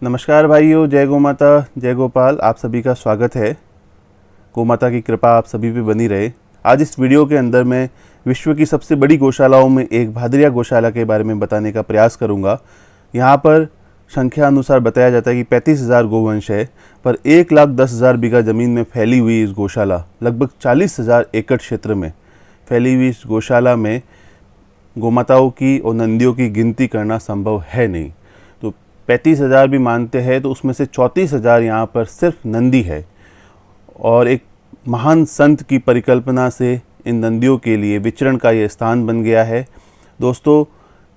नमस्कार भाइयों, जय गौ माता, जय गोपाल। आप सभी का स्वागत है। गौ माता की कृपा आप सभी पे बनी रहे। आज इस वीडियो के अंदर मैं विश्व की सबसे बड़ी गौशालाओं में एक भादरिया गौशाला के बारे में बताने का प्रयास करूंगा। यहाँ पर संख्या अनुसार बताया जाता है कि 35,000 गोवंश है, पर 1,10,000 बीघा ज़मीन में फैली हुई इस गौशाला, लगभग 40,000 एकड़ क्षेत्र में फैली हुई इस गौशाला में गोमाताओं की और नंदियों की गिनती करना संभव है नहीं। तो 35,000 भी मानते हैं तो उसमें से 34,000 यहाँ पर सिर्फ नंदी है। और एक महान संत की परिकल्पना से इन नंदियों के लिए विचरण का ये स्थान बन गया है। दोस्तों,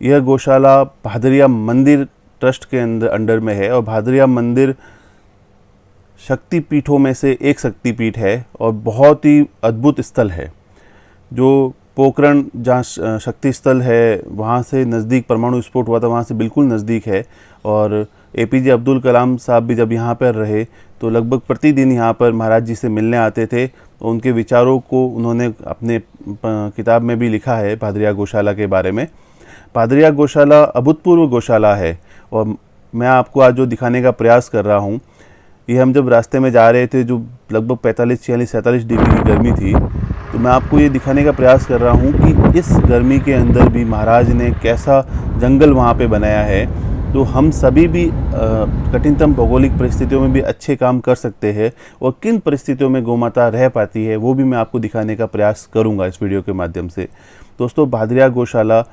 यह गौशाला भादरिया मंदिर ट्रस्ट के अंडर में है और भादरिया मंदिर शक्तिपीठों में से एक शक्तिपीठ है और बहुत ही अद्भुत स्थल है। जो पोखरण जहाँ शक्ति स्थल है वहाँ से नज़दीक परमाणु विस्फोट हुआ था, वहाँ से बिल्कुल नज़दीक है। और एपीजे अब्दुल कलाम साहब भी जब यहाँ पर रहे तो लगभग प्रतिदिन यहाँ पर महाराज जी से मिलने आते थे। उनके विचारों को उन्होंने अपने किताब में भी लिखा है भादरिया गौशाला के बारे में। भादरिया गौशाला अभूतपूर्व गौशाला है और मैं आपको आज जो दिखाने का प्रयास कर रहा हूँ, ये हम जब रास्ते में जा रहे थे, जो लगभग 45, 46, 47 डिग्री की गर्मी थी, तो मैं आपको ये दिखाने का प्रयास कर रहा हूँ कि इस गर्मी के अंदर भी महाराज ने कैसा जंगल वहाँ पे बनाया है। तो हम सभी भी कठिनतम भौगोलिक परिस्थितियों में भी अच्छे काम कर सकते हैं और किन परिस्थितियों में गौमाता रह पाती है वो भी मैं आपको दिखाने का प्रयास करूँगा इस वीडियो के माध्यम से। दोस्तों, भादरिया गौशाला,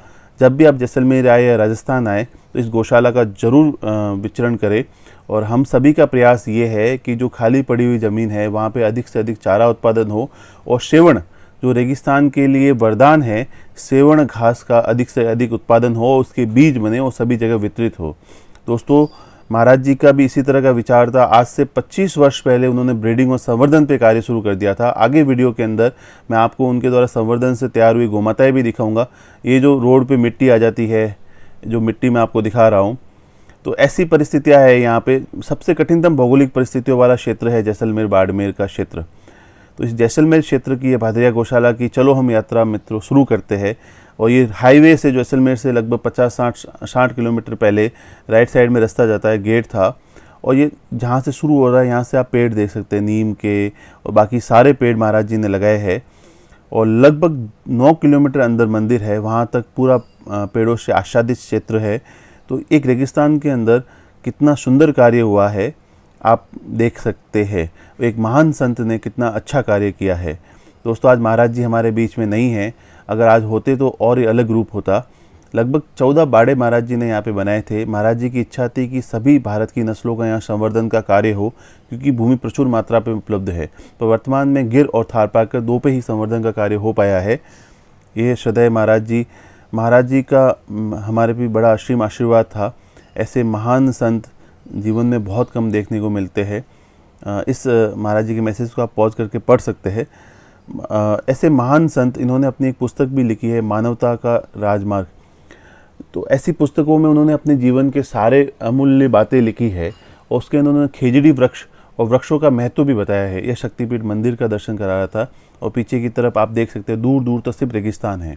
जब भी आप जैसलमेर आए या राजस्थान आए तो इस गौशाला का ज़रूर विचरण करें। और हम सभी का प्रयास ये है कि जो खाली पड़ी हुई ज़मीन है वहाँ पे अधिक से अधिक चारा उत्पादन हो और सेवण, जो रेगिस्तान के लिए वरदान है, सेवण घास का अधिक से अधिक उत्पादन हो, उसके बीज बने और सभी जगह वितरित हो। दोस्तों, महाराज जी का भी इसी तरह का विचार था। आज से 25 वर्ष पहले उन्होंने ब्रीडिंग और संवर्धन पे कार्य शुरू कर दिया था। आगे वीडियो के अंदर मैं आपको उनके द्वारा संवर्धन से तैयार हुई गोमाताएँ भी दिखाऊंगा। ये जो रोड पे मिट्टी आ जाती है, जो मिट्टी मैं आपको दिखा रहा हूँ, तो ऐसी परिस्थितियाँ है यहाँ पे। सबसे कठिनतम भौगोलिक परिस्थितियों वाला क्षेत्र है जैसलमेर बाड़मेर का क्षेत्र। तो इस जैसलमेर क्षेत्र की, भादरिया गौशाला की, चलो हम यात्रा मित्रों शुरू करते हैं। और ये हाईवे से, जैसलमेर से लगभग 50-60 किलोमीटर पहले राइट साइड में रास्ता जाता है, गेट था। और ये जहाँ से शुरू हो रहा है, यहाँ से आप पेड़ देख सकते हैं, नीम के और बाकी सारे पेड़ महाराज जी ने लगाए हैं। और लगभग 9 किलोमीटर अंदर मंदिर है, वहाँ तक पूरा पेड़ों से आच्छादित क्षेत्र है। तो एक रेगिस्तान के अंदर कितना सुंदर कार्य हुआ है आप देख सकते हैं। एक महान संत ने कितना अच्छा कार्य किया है। दोस्तों, आज महाराज जी हमारे बीच में नहीं हैं। अगर आज होते तो और ही अलग रूप होता। लगभग 14 बाड़े महाराज जी ने यहाँ पे बनाए थे। महाराज जी की इच्छा थी कि सभी भारत की नस्लों का यहाँ संवर्धन का कार्य हो, क्योंकि भूमि प्रचुर मात्रा पे उपलब्ध है। तो वर्तमान में गिर और थारपाकर 2 पे ही संवर्धन का कार्य हो पाया है। ये श्रद्धेय महाराज जी का हमारे भी बड़ा असीम आशीर्वाद था। ऐसे महान संत जीवन में बहुत कम देखने को मिलते हैं। इस महाराज जी के मैसेज को आप पॉज करके पढ़ सकते हैं। ऐसे महान संत, इन्होंने अपनी एक पुस्तक भी लिखी है, मानवता का राजमार्ग। तो ऐसी पुस्तकों में उन्होंने अपने जीवन के सारे अमूल्य बातें लिखी है और उसके उन्होंने खेजड़ी वृक्ष और वृक्षों का महत्व भी बताया है। यह शक्तिपीठ मंदिर का दर्शन करा रहा था और पीछे की तरफ आप देख सकते हैं दूर दूर तक सिर्फ रेगिस्तान है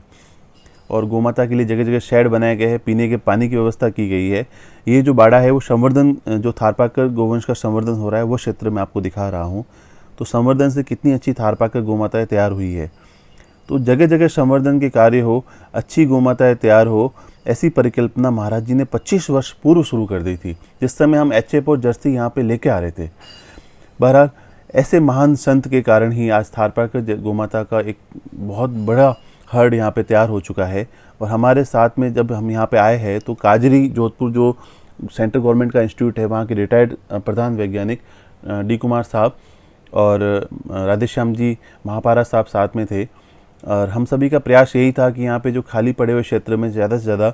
और गोमाता के लिए जगह जगह शेड बनाए गए हैं, पीने के पानी की व्यवस्था की गई है। ये जो बाड़ा है वो संवर्धन, जो थारपाकर गोवंश का संवर्धन हो रहा है वो क्षेत्र में आपको दिखा रहा हूँ। तो संवर्धन से कितनी अच्छी थारपाकर गोमाताएँ तैयार हुई है। तो जगह जगह संवर्धन के कार्य हो, अच्छी गोमाताएँ तैयार हो, ऐसी परिकल्पना महाराज जी ने 25 वर्ष पूर्व शुरू कर दी थी, जिस समय हम एचएफ और जर्सी यहाँ पे लेके आ रहे थे। बहरहाल, ऐसे महान संत के कारण ही आज थारपाकर गोमाता का एक बहुत बड़ा हर्ड यहाँ पे तैयार हो चुका है। और हमारे साथ में जब हम यहाँ पे आए हैं तो काजरी जोधपुर, जो सेंट्रल गवर्नमेंट का इंस्टीट्यूट है, वहाँ के रिटायर्ड प्रधान वैज्ञानिक डी कुमार साहब और राधेश्याम जी महापारा साहब साथ में थे। और हम सभी का प्रयास यही था कि यहाँ पे जो खाली पड़े हुए क्षेत्र में ज़्यादा से ज़्यादा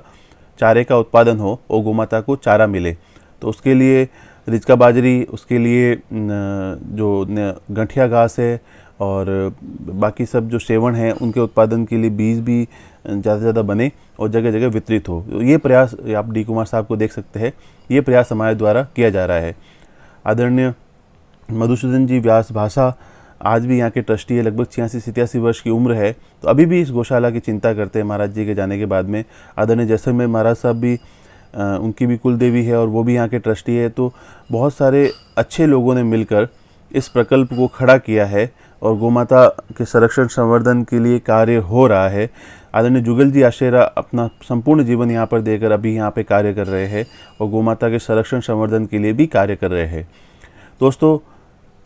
चारे का उत्पादन हो और गोमाता को चारा मिले। तो उसके लिए रिचका बाजरी, उसके लिए जो गठिया घास है और बाकी सब जो सेवण है, उनके उत्पादन के लिए बीज भी ज़्यादा से ज़्यादा बने और जगह जगह वितरित हो। ये प्रयास आप डी कुमार साहब को देख सकते हैं। ये प्रयास हमारे द्वारा किया जा रहा है। आदरणीय मधुसूदन जी व्यास भाषा आज भी यहाँ के ट्रस्टी है, लगभग 86-87 वर्ष की उम्र है। तो अभी भी इस गौशाला की चिंता करते हैं महाराज जी के जाने के बाद में। आदरणीय जैसलमेर महाराज साहब भी उनकी भी कुल देवी है और वो भी यहाँ के ट्रस्टी है। तो बहुत सारे अच्छे लोगों ने मिलकर इस प्रकल्प को खड़ा किया है और गोमाता के संरक्षण संवर्धन के लिए कार्य हो रहा है। आदरणीय जुगल जी आशेरा अपना संपूर्ण जीवन यहाँ पर देकर अभी यहाँ पे कार्य कर रहे हैं और गोमाता के संरक्षण संवर्धन के लिए भी कार्य कर रहे हैं। दोस्तों,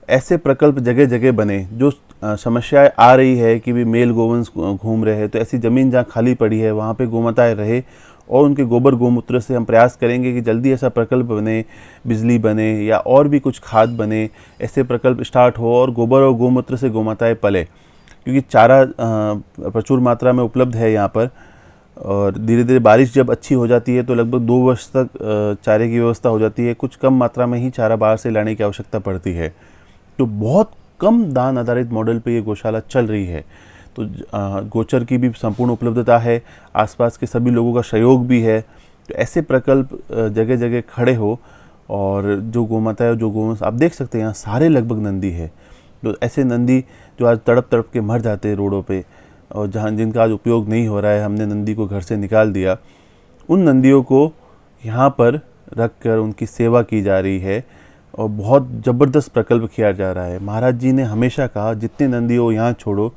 ऐसे प्रकल्प जगह जगह बने। जो समस्याएं आ रही है कि भी मेल गोवंश घूम रहे हैं, तो ऐसी ज़मीन जहाँ खाली पड़ी है वहाँ पे गोमाताएं रहे और उनके गोबर गोमूत्र से हम प्रयास करेंगे कि जल्दी ऐसा प्रकल्प बने, बिजली बने या और भी कुछ खाद बने, ऐसे प्रकल्प स्टार्ट हो और गोबर और गोमूत्र से गोमाताएं पले, क्योंकि चारा प्रचुर मात्रा में उपलब्ध है यहाँ पर। और धीरे धीरे बारिश जब अच्छी हो जाती है तो लगभग 2 वर्ष तक चारे की व्यवस्था हो जाती है। कुछ कम मात्रा में ही चारा बाहर से लाने की आवश्यकता पड़ती है। तो बहुत कम दान आधारित मॉडल पे ये गौशाला चल रही है। तो गोचर की भी संपूर्ण उपलब्धता है, आसपास के सभी लोगों का सहयोग भी है। तो ऐसे प्रकल्प जगह जगह खड़े हो और जो गोमाता है, जो गोवंश, आप देख सकते हैं यहाँ सारे लगभग नंदी है। तो ऐसे नंदी जो आज तड़प तड़प के मर जाते हैं रोडों पे और जहाँ जिनका आज उपयोग नहीं हो रहा है, हमने नंदी को घर से निकाल दिया, उन नंदियों को यहाँ पर रख कर उनकी सेवा की जा रही है और बहुत ज़बरदस्त प्रकल्प किया जा रहा है। महाराज जी ने हमेशा कहा जितने नंदी हो यहाँ छोड़ो,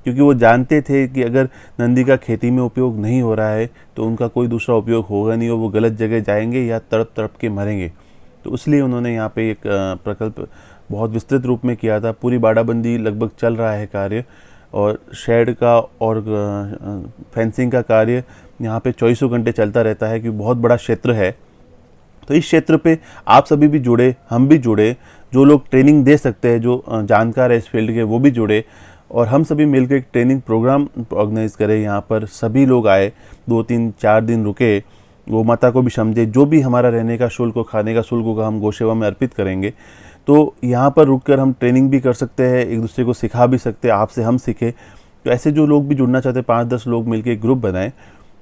क्योंकि वो जानते थे कि अगर नंदी का खेती में उपयोग नहीं हो रहा है तो उनका कोई दूसरा उपयोग होगा नहीं और वो गलत जगह जाएंगे या तड़प तड़प के मरेंगे। तो इसलिए उन्होंने यहाँ पे एक प्रकल्प बहुत विस्तृत रूप में किया था। पूरी बाड़ाबंदी लगभग चल रहा है कार्य और शेड का और फेंसिंग का कार्य यहाँ पे 24 घंटे चलता रहता है, क्योंकि बहुत बड़ा क्षेत्र है। तो इस क्षेत्र पे आप सभी भी जुड़े, हम भी जुड़े, जो लोग ट्रेनिंग दे सकते हैं, जो जानकार है इस फील्ड के, वो भी जुड़े और हम सभी मिलकर एक ट्रेनिंग प्रोग्राम ऑर्गेनाइज करें। यहाँ पर सभी लोग आए, 2-3-4 दिन रुके, गोमाता को भी समझे, जो भी हमारा रहने का शुल्क और खाने का शुल्क होगा हम गौसेवा में अर्पित करेंगे। तो यहाँ पर रुककर हम ट्रेनिंग भी कर सकते हैं, एक दूसरे को सिखा भी सकते हैं, आपसे हम सीखें। तो ऐसे जो लोग भी जुड़ना चाहते हैं, 5-10 लोग मिलकर एक ग्रुप बनाएं,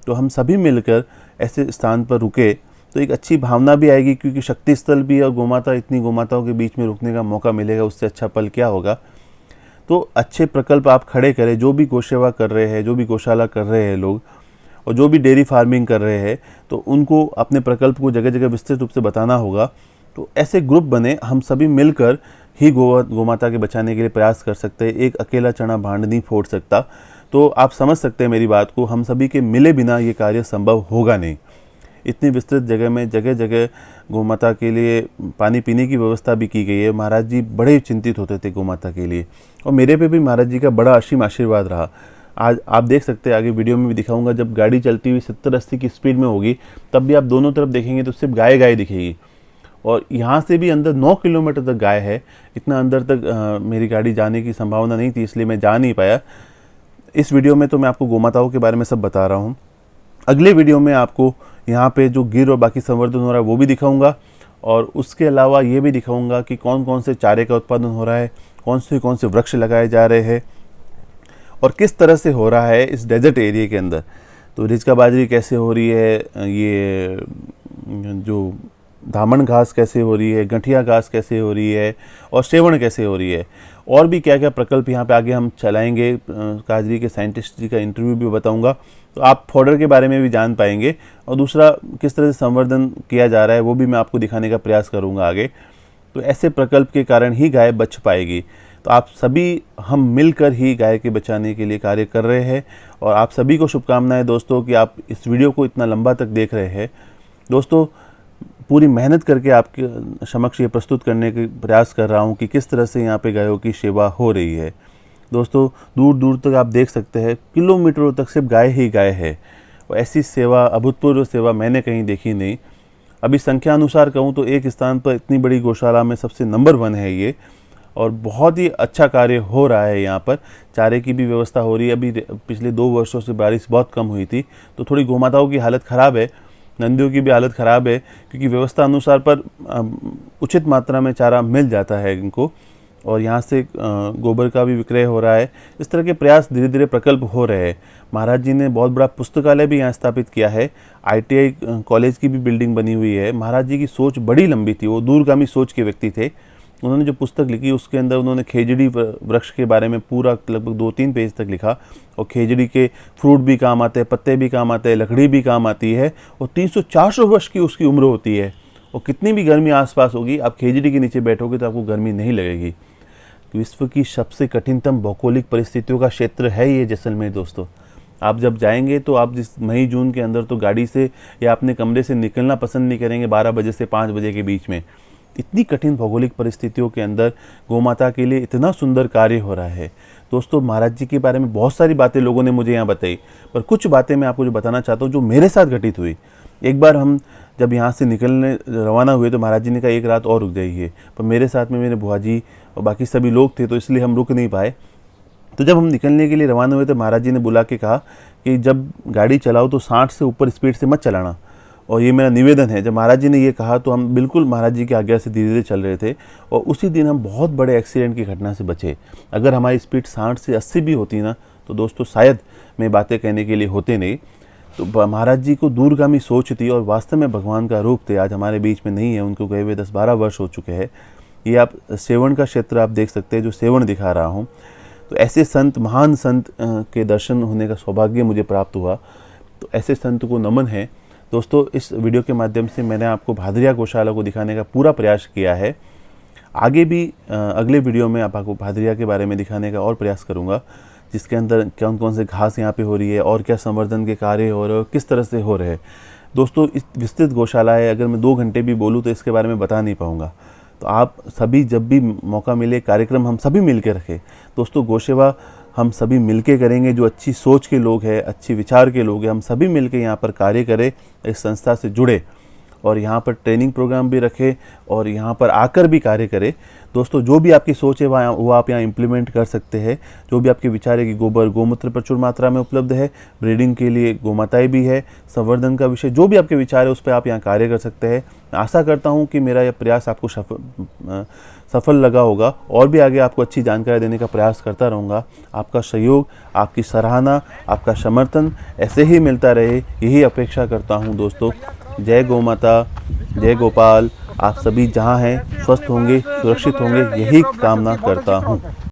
तो हम सभी मिलकर ऐसे स्थान पर रुके तो एक अच्छी भावना भी आएगी, क्योंकि शक्ति स्थल भी और गोमाता, इतनी गोमाताओं के बीच में रुकने का मौका मिलेगा, उससे अच्छा पल क्या होगा। तो अच्छे प्रकल्प आप खड़े करें, जो भी गौसेवा कर रहे हैं, जो भी गौशाला कर रहे हैं लोग और जो भी डेयरी फार्मिंग कर रहे हैं, तो उनको अपने प्रकल्प को जगह जगह विस्तृत रूप से बताना होगा। तो ऐसे ग्रुप बने, हम सभी मिलकर ही गोमाता के बचाने के लिए प्रयास कर सकते हैं। एक अकेला चना भांड नहीं फोड़ सकता। तो आप समझ सकते हैं मेरी बात को, हम सभी के मिले बिना ये कार्य संभव होगा नहीं। इतनी विस्तृत जगह में जगह जगह गोमाता के लिए पानी पीने की व्यवस्था भी की गई है। महाराज जी बड़े चिंतित होते थे गोमाता के लिए और मेरे पे भी महाराज जी का बड़ा असीम आशीर्वाद रहा। आज आप देख सकते हैं, आगे वीडियो में भी दिखाऊंगा, जब गाड़ी चलती हुई 70-80 की स्पीड में होगी तब भी आप दोनों तरफ देखेंगे तो सिर्फ गाय गाय दिखेगी और यहाँ से भी अंदर 9 किलोमीटर तक गाय है। इतना अंदर तक मेरी गाड़ी जाने की संभावना नहीं थी, इसलिए मैं जा नहीं पाया। इस वीडियो में तो मैं आपको गोमाताओं के बारे में सब बता रहा हूँ। अगले वीडियो में आपको यहाँ पे जो गिर और बाकी संवर्धन हो रहा है वो भी दिखाऊंगा और उसके अलावा ये भी दिखाऊंगा कि कौन कौन से चारे का उत्पादन हो रहा है, कौन से वृक्ष लगाए जा रहे हैं और किस तरह से हो रहा है इस डेजर्ट एरिया के अंदर। तो रिजका बाजरी कैसे हो रही है, ये जो धामन घास कैसे हो रही है, गठिया घास कैसे हो रही है और सेवण कैसे हो रही है, और भी क्या क्या प्रकल्प यहाँ पे आगे हम चलाएंगे। काजरी के साइंटिस्ट जी का इंटरव्यू भी बताऊंगा, तो आप फॉडर के बारे में भी जान पाएंगे और दूसरा किस तरह से संवर्धन किया जा रहा है वो भी मैं आपको दिखाने का प्रयास करूँगा आगे। तो ऐसे प्रकल्प के कारण ही गाय बच पाएगी। तो आप सभी, हम मिलकर ही गाय के बचाने के लिए कार्य कर रहे हैं और आप सभी को शुभकामनाएं दोस्तों कि आप इस वीडियो को इतना लंबा तक देख रहे हैं। दोस्तों, पूरी मेहनत करके आपके समक्ष ये प्रस्तुत करने के प्रयास कर रहा हूँ कि किस तरह से यहाँ पे गायों की सेवा हो रही है। दोस्तों, दूर दूर तक आप देख सकते हैं, किलोमीटरों तक सिर्फ गाय ही गाय है और ऐसी सेवा, अभूतपूर्व सेवा मैंने कहीं देखी नहीं। अभी संख्या अनुसार कहूँ तो एक स्थान पर इतनी बड़ी गौशाला में सबसे नंबर 1 है ये और बहुत ही अच्छा कार्य हो रहा है। यहाँ पर चारे की भी व्यवस्था हो रही है। अभी पिछले 2 वर्षों से बारिश बहुत कम हुई थी तो थोड़ी गोमाताओं की हालत ख़राब है, नंदियों की भी हालत ख़राब है, क्योंकि व्यवस्था अनुसार पर उचित मात्रा में चारा मिल जाता है इनको और यहाँ से गोबर का भी विक्रय हो रहा है। इस तरह के प्रयास धीरे धीरे प्रकल्प हो रहे हैं। महाराज जी ने बहुत बड़ा पुस्तकालय भी यहाँ स्थापित किया है, ITI कॉलेज की भी बिल्डिंग बनी हुई है। महाराज जी की सोच बड़ी लंबी थी, वो दूरगामी सोच के व्यक्ति थे। उन्होंने जो पुस्तक लिखी उसके अंदर उन्होंने खेजड़ी वृक्ष के बारे में पूरा लगभग 2-3 पेज तक लिखा। और खेजड़ी के फ्रूट भी काम आते हैं, पत्ते भी काम आते हैं, लकड़ी भी काम आती है, और 300-400 वर्ष की उसकी उम्र होती है। और कितनी भी गर्मी आसपास होगी, आप खेजड़ी के नीचे बैठोगे तो आपको गर्मी नहीं लगेगी। विश्व की सबसे कठिनतम भौगोलिक परिस्थितियों का क्षेत्र है ये जैसलमेर दोस्तों। आप जब जाएंगे तो आप जिस मई जून के अंदर तो गाड़ी से या अपने कमरे से निकलना पसंद नहीं करेंगे 12 बजे से 5 बजे के बीच में। इतनी कठिन भौगोलिक परिस्थितियों के अंदर गौमाता के लिए इतना सुंदर कार्य हो रहा है। दोस्तों, महाराज जी के बारे में बहुत सारी बातें लोगों ने मुझे यहाँ बताई, पर कुछ बातें मैं आपको जो बताना चाहता हूँ जो मेरे साथ घटित हुई। एक बार हम जब यहाँ से निकलने रवाना हुए तो महाराज जी ने कहा एक रात और रुक जाइए, पर मेरे साथ में मेरे बुआ जी और बाकी सभी लोग थे तो इसलिए हम रुक नहीं पाए। तो जब हम निकलने के लिए रवाना हुए तो महाराज जी ने बुला के कहा कि जब गाड़ी चलाओ तो 60 से ऊपर स्पीड से मत चलाना, और ये मेरा निवेदन है। जब महाराज जी ने ये कहा तो हम बिल्कुल महाराज जी की आज्ञा से धीरे धीरे चल रहे थे, और उसी दिन हम बहुत बड़े एक्सीडेंट की घटना से बचे। अगर हमारी स्पीड 60 से 80 भी होती ना तो दोस्तों शायद मैं बातें कहने के लिए होते नहीं। तो महाराज जी को दूरगामी सोच थी और वास्तव में भगवान का रूप थे। आज हमारे बीच में नहीं है, उनको गए हुए 10-12 वर्ष हो चुके हैं। ये आप सेवण का क्षेत्र आप देख सकते हैं जो सेवण दिखा रहा हूँ। तो ऐसे संत, महान संत के दर्शन होने का सौभाग्य मुझे प्राप्त हुआ। तो ऐसे संत को नमन है। दोस्तों, इस वीडियो के माध्यम से मैंने आपको भादरिया गौशाला को दिखाने का पूरा प्रयास किया है। आगे भी अगले वीडियो में आपको भादरिया के बारे में दिखाने का और प्रयास करूंगा, जिसके अंदर कौन कौन से घास यहाँ पे हो रही है और क्या संवर्धन के कार्य हो रहे हैं और किस तरह से हो रहे हैं। दोस्तों, इस विस्तृत गौशाला है, अगर मैं 2 घंटे भी बोलूँ तो इसके बारे में बता नहीं पाऊँगा। तो आप सभी जब भी मौका मिले कार्यक्रम हम सभी मिल के रखें। दोस्तों, गौसेवा हम सभी मिलके करेंगे। जो अच्छी सोच के लोग हैं, अच्छी विचार के लोग हैं, हम सभी मिलके यहाँ पर कार्य करें, इस संस्था से जुड़े और यहाँ पर ट्रेनिंग प्रोग्राम भी रखें और यहाँ पर आकर भी कार्य करें। दोस्तों, जो भी आपकी सोच है वो आप यहाँ इम्प्लीमेंट कर सकते हैं। जो भी आपके विचार है कि गोबर गोमूत्र प्रचुर मात्रा में उपलब्ध है, ब्रीडिंग के लिए गोमाताएं भी है, संवर्धन का विषय, जो भी आपके विचार है उस पर आप यहाँ कार्य कर सकते हैं। मैं आशा करता हूँ कि मेरा यह प्रयास आपको सफल लगा होगा और भी आगे आपको अच्छी जानकारी देने का प्रयास करता रहूँगा। आपका सहयोग, आपकी सराहना, आपका समर्थन ऐसे ही मिलता रहे, यही अपेक्षा करता हूँ। दोस्तों, जय गौ माता, जय गोपाल। आप सभी जहाँ हैं स्वस्थ होंगे, सुरक्षित होंगे, यही कामना करता हूँ।